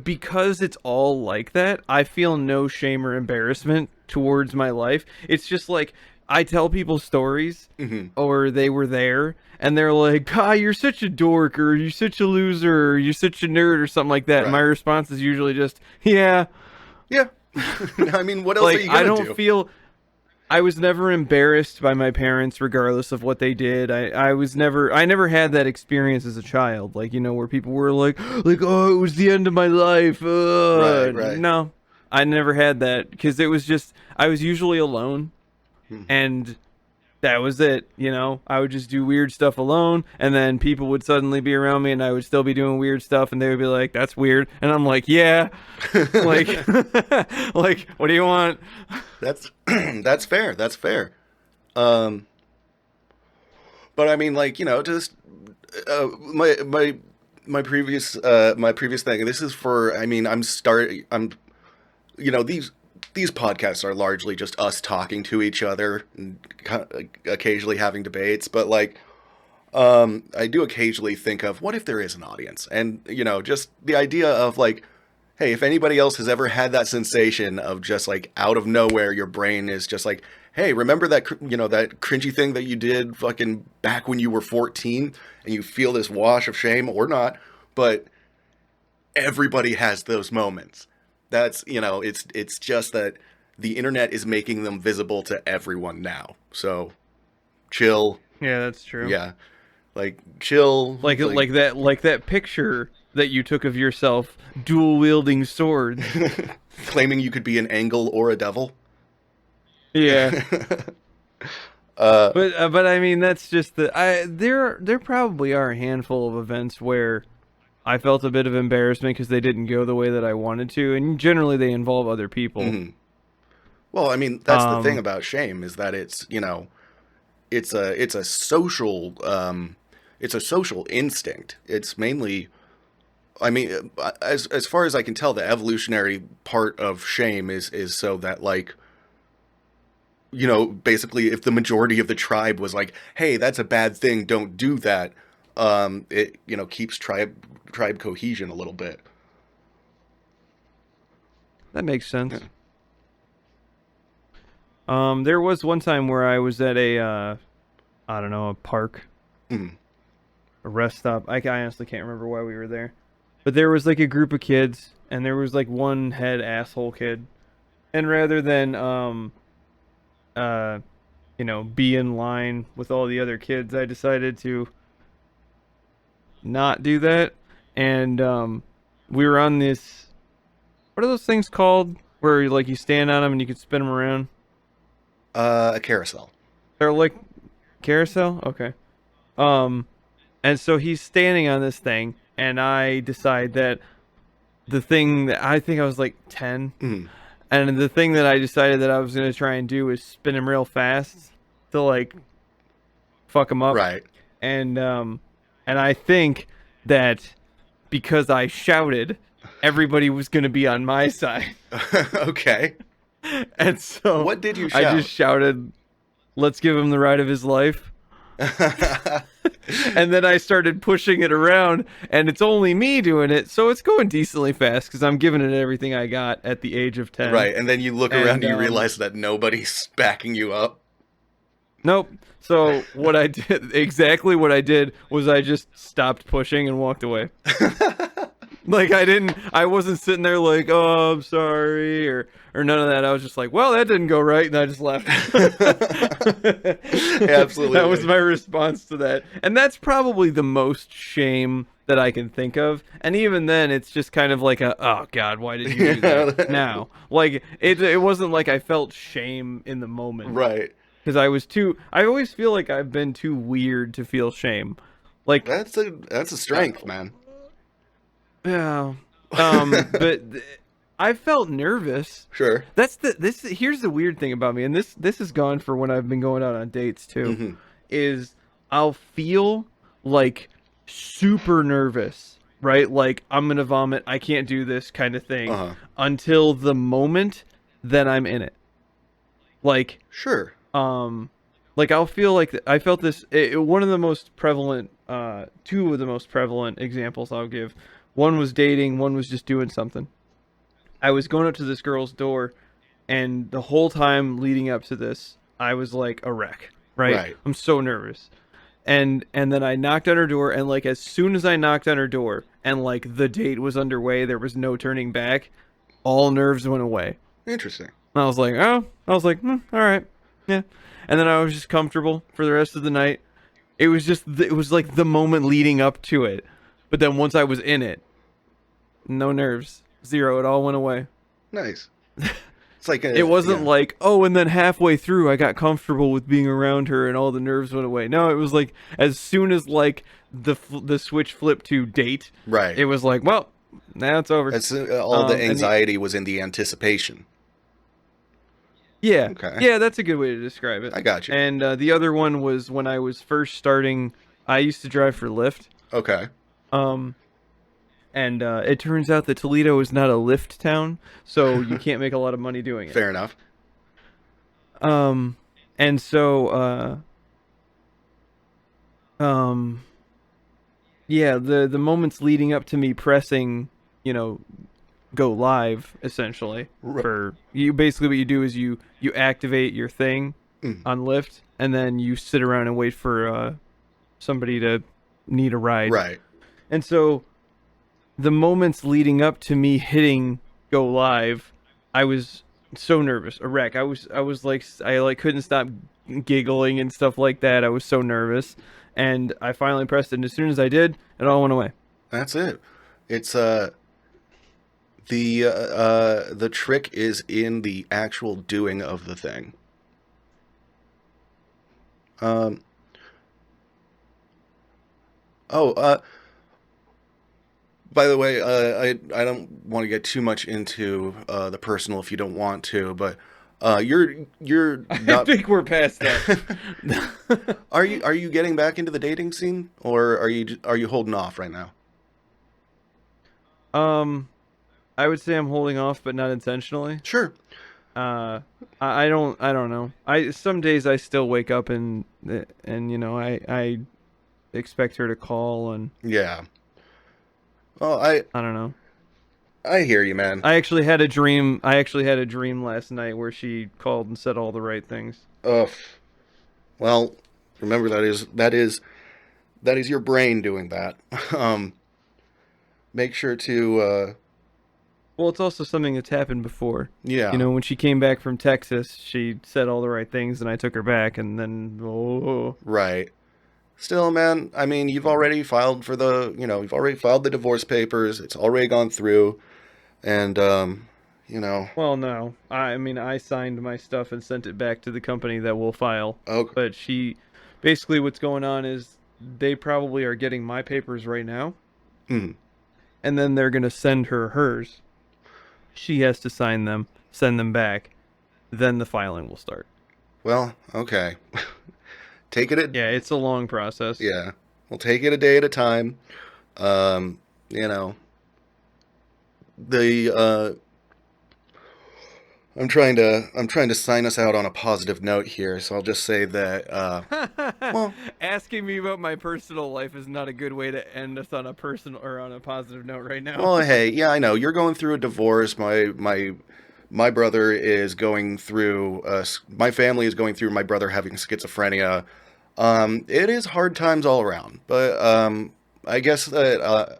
because it's all like that, I feel no shame or embarrassment towards my life. It's just like I tell people stories, or they were there, and they're like, you're such a dork," or "you're such a loser," or "you're such a nerd," or something like that. And my Right. response is usually just, "Yeah." Yeah. I mean, what else are Like, you gonna I don't do? feel. I was never embarrassed by my parents, regardless of what they did. I never had that experience as a child, like, where people were like, "Oh, it was the end of my life." Right. No, I never had that because it was just I was usually alone, and that was it. I would just do weird stuff alone, and then people would suddenly be around me, and I would still be doing weird stuff, and they would be like, "That's weird," and I'm like, "Yeah," like, like, what do you want? That's that's fair. That's fair. But I mean, like, just my previous thing. This is for. I mean, these podcasts are largely just us talking to each other and occasionally having debates. But like, I do occasionally think of what if there is an audience, and just the idea of like, hey, if anybody else has ever had that sensation of just like out of nowhere, your brain is just like, hey, remember that that cringy thing that you did fucking back when you were 14, and you feel this wash of shame or not, but everybody has those moments. That's it's just that the internet is making them visible to everyone now. So chill, Yeah, that's true. yeah, like chill, Like that picture that you took of yourself dual wielding swords. claiming you could be an angel or a devil. Yeah. But I mean, that's just there probably are a handful of events where I felt a bit of embarrassment because they didn't go the way that I wanted to, and generally they involve other people. Well, I mean, that's the thing about shame is that it's it's a social instinct. It's mainly I mean, as far as I can tell, the evolutionary part of shame is so that, like, basically, if the majority of the tribe was like, "Hey, that's a bad thing, don't do that," it keeps tribe cohesion a little bit. That makes sense. Yeah. There was one time where I was at a, I don't know, a park, Mm. a rest stop. I honestly can't remember why we were there, but there was like a group of kids, and there was like one head asshole kid, and rather than be in line with all the other kids, I decided to not do that, and we were on this. What are those things called? Where like you stand on them and you can spin them around. A carousel. They're like carousel? Okay. And so he's standing on this thing, and I decide that the thing that I think I was like 10, Mm. and the thing that I decided that I was going to try and do is spin him real fast to like fuck him up. Right. And I think that because I shouted, everybody was going to be on my side. Okay. And so What did you I shout? just shouted, "Let's give him the ride of his life." And then I started pushing it around, and it's only me doing it, so it's going decently fast because I'm giving it everything I got at the age of 10. Right, and then you look around and you And, realize that nobody's backing you up. Nope. So what I did, exactly what I did, was I just stopped pushing and walked away. Like I wasn't sitting there like, "Oh, I'm sorry," or none of that. I was just like, "Well, that didn't go right," and I just left. Absolutely. That was my response to that. And that's probably the most shame that I can think of. And even then, it's just kind of like "Oh God, why did you do that now?" Like it wasn't like I felt shame in the moment. Right. Because I always feel like I've been too weird to feel shame. Like, That's a strength, man. yeah. But I felt nervous. Sure. Here's the weird thing about me, and this is gone for when I've been going out on dates too, Mm-hmm. is I'll feel like super nervous, right? Like I'm gonna vomit, I can't do this kind of thing, Uh-huh. until the moment that I'm in it. Like, Sure. like I'll feel like I felt this. One of the most prevalent, two of the most prevalent examples I'll give. One was dating. One was just doing something. I was going up to this girl's door, and the whole time leading up to this, I was like a wreck. Right? I'm so nervous. And then I knocked on her door, and like as soon as I knocked on her door, and like the date was underway, there was no turning back. All nerves went away. Interesting. And I was like, all right, yeah. And then I was just comfortable for the rest of the night. It was like the moment leading up to it. But then once I was in it, no nerves, zero. It all went away. Nice. It's like It wasn't yeah. like, oh, and then halfway through I got comfortable with being around her and all the nerves went away. No, it was like as soon as like the switch flipped to date, Right. it was like, well, now it's over. All the and anxiety was in the anticipation. Yeah. Okay. Yeah, that's a good way to describe it. I got you. And the other one was when I was first starting. I used to drive for Lyft. Okay. And it turns out that Toledo is not a Lyft town, so you can't make a lot of money doing it. Fair enough. And so yeah, the moments leading up to me pressing, go live essentially for you. Basically, what you do is you activate your thing on Lyft, and then you sit around and wait for somebody to need a ride. Right. And so, the moments leading up to me hitting go live, I was so nervous, a wreck. I was like I couldn't stop giggling and stuff like that. I was so nervous, and I finally pressed it. And as soon as I did, it all went away. That's it. It's the trick is in the actual doing of the thing. By the way, I don't want to get too much into the personal if you don't want to, but you're I not. think we're past that. Are you getting back into the dating scene, or are you holding off right now? I would say I'm holding off, but not intentionally. Sure. I don't know. Some days I still wake up and I expect her to call, and Yeah. Well, I I don't know. I hear you, man. I actually had a dream. I actually had a dream last night where she called and said all the right things. Ugh. Well, remember that is your brain doing that. Um, Make sure to Well, it's also something that's happened before. yeah. You know, when she came back from Texas, she said all the right things, and I took her back, and then Right. Still, man, I mean, you've already filed for you've already filed the divorce papers. It's already gone through, and you know, well, no. I mean, I signed my stuff and sent it back to the company that will file. okay. But basically, what's going on is they probably are getting my papers right now, Mhm. and then they're gonna send her hers. She has to sign them, send them back, then the filing will start. Well, okay. Take it at Yeah, it's a long process. yeah. We'll take it a day at a time. Um, you know, the I'm trying to sign us out on a positive note here, so I'll just say that well, Asking me about my personal life is not a good way to end us on a personal or on a positive note right now. well, hey, yeah, I know you're going through a divorce. My brother is going through my family is going through my brother having schizophrenia. It is hard times all around, but I guess that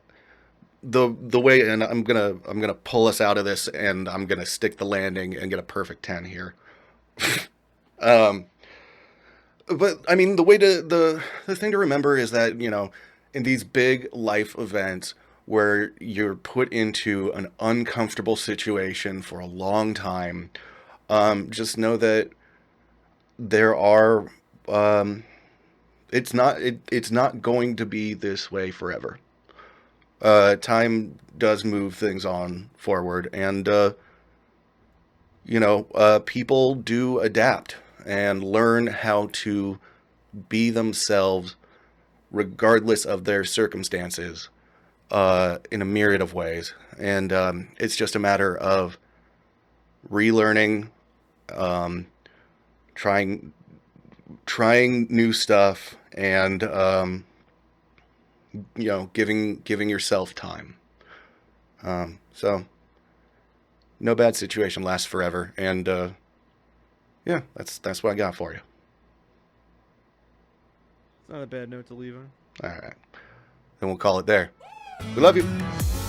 the way, and I'm gonna pull us out of this, and I'm gonna stick the landing and get a perfect 10 here. um, but I mean, the thing to remember is that in these big life events where you're put into an uncomfortable situation for a long time, just know that there are it's not going to be this way forever. Time does move things on forward, and people do adapt and learn how to be themselves regardless of their circumstances in a myriad of ways. And it's just a matter of relearning, trying new stuff, and giving yourself time. So no bad situation lasts forever, and yeah, that's what I got for you. It's not a bad note to leave on. All right, then we'll call it there. We love you.